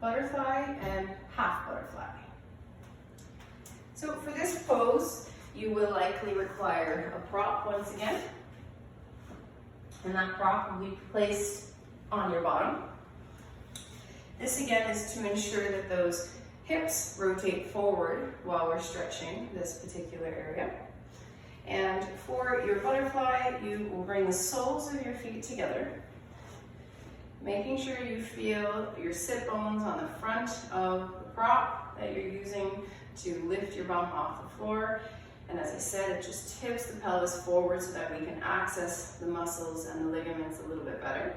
butterfly and half butterfly. So for this pose, you will likely require a prop once again. And that prop will be placed on your bottom. This again is to ensure that those hips rotate forward while we're stretching this particular area. And for your butterfly, you will bring the soles of your feet together, making sure you feel your sit bones on the front of the prop that you're using to lift your bum off the floor. And as I said, it just tips the pelvis forward so that we can access the muscles and the ligaments a little bit better.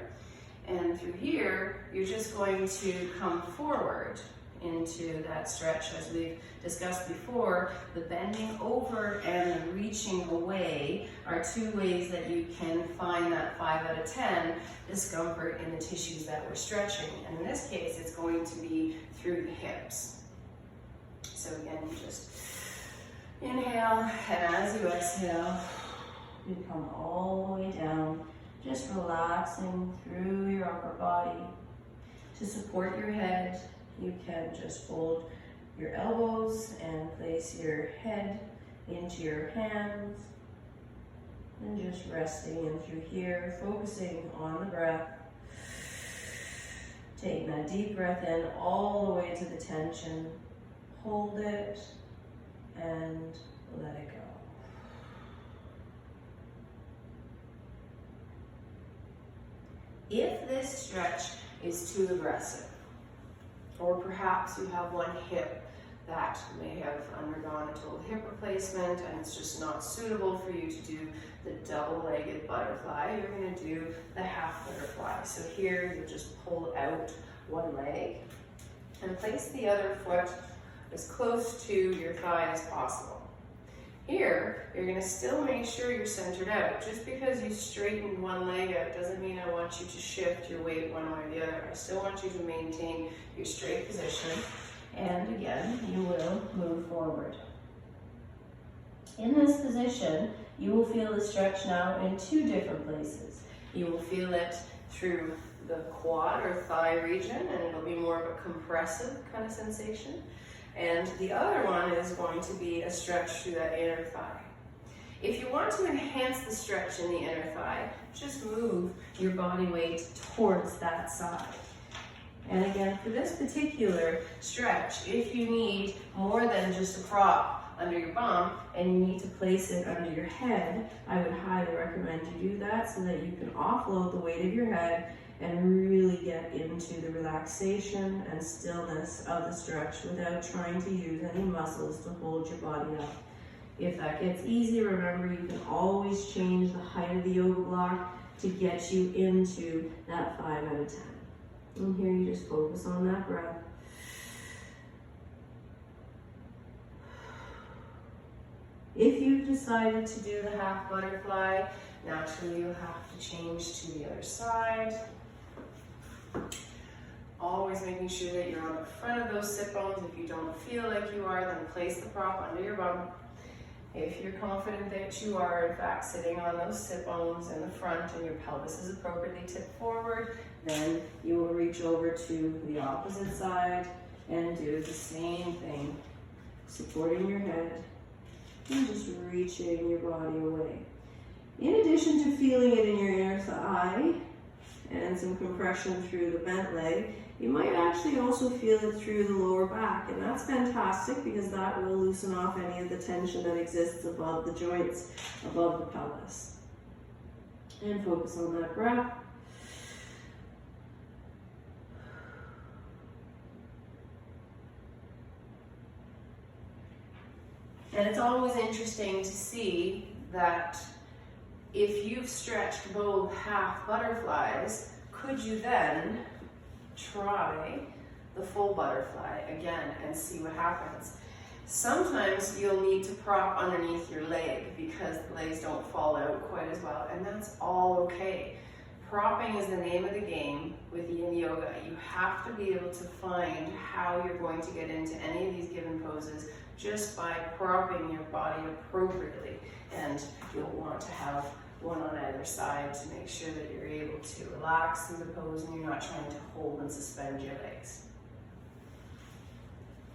And through here, you're just going to come forward into that stretch. As we've discussed before, the bending over and the reaching away are two ways that you can find that 5 out of 10 discomfort in the tissues that we're stretching. And in this case, it's going to be through the hips. So again, you just inhale, and as you exhale, you come all the way down, just relaxing through your upper body. To support your head, you can just fold your elbows and place your head into your hands, and just resting in through here, focusing on the breath. Taking that deep breath in all the way to the tension. Hold it and let it go. If this stretch is too aggressive, or perhaps you have one hip that may have undergone a total hip replacement and it's just not suitable for you to do the double-legged butterfly, you're going to do the half butterfly. So here you just pull out one leg and place the other foot as close to your thigh as possible. Here, you're going to still make sure you're centered out. Just because you straightened one leg out doesn't mean I want you to shift your weight one way or the other. I still want you to maintain your straight position. And again, you will move forward. In this position, you will feel the stretch now in two different places. You will feel it through the quad or thigh region, and it'll be more of a compressive kind of sensation. And the other one is going to be a stretch through that inner thigh. If you want to enhance the stretch in the inner thigh, just move your body weight towards that side. And again, for this particular stretch, if you need more than just a prop under your bum and you need to place it under your head, I would highly recommend you do that so that you can offload the weight of your head and really get into the relaxation and stillness of the stretch without trying to use any muscles to hold your body up. If that gets easy, remember you can always change the height of the yoga block to get you into that 5 out of 10. And here you just focus on that breath. If you've decided to do the half butterfly, naturally you'll have to change to the other side. Always making sure that you're on the front of those sit bones. If you don't feel like you are, then place the prop under your bum. If you're confident that you are, in fact, sitting on those sit bones in the front and your pelvis is appropriately tipped forward, then you will reach over to the opposite side and do the same thing, supporting your head and just reaching your body away. In addition to feeling it in your inner thigh and some compression through the bent leg, you might actually also feel it through the lower back, and that's fantastic because that will loosen off any of the tension that exists above the joints, above the pelvis. And focus on that breath. And it's always interesting to see that if you've stretched both half butterflies, could you then try the full butterfly again and see what happens? Sometimes you'll need to prop underneath your leg because the legs don't fall out quite as well, and that's all okay. Propping is the name of the game with yin yoga. You have to be able to find how you're going to get into any of these given poses just by propping your body appropriately. And you'll want to have one on either side to make sure that you're able to relax through the pose and you're not trying to hold and suspend your legs.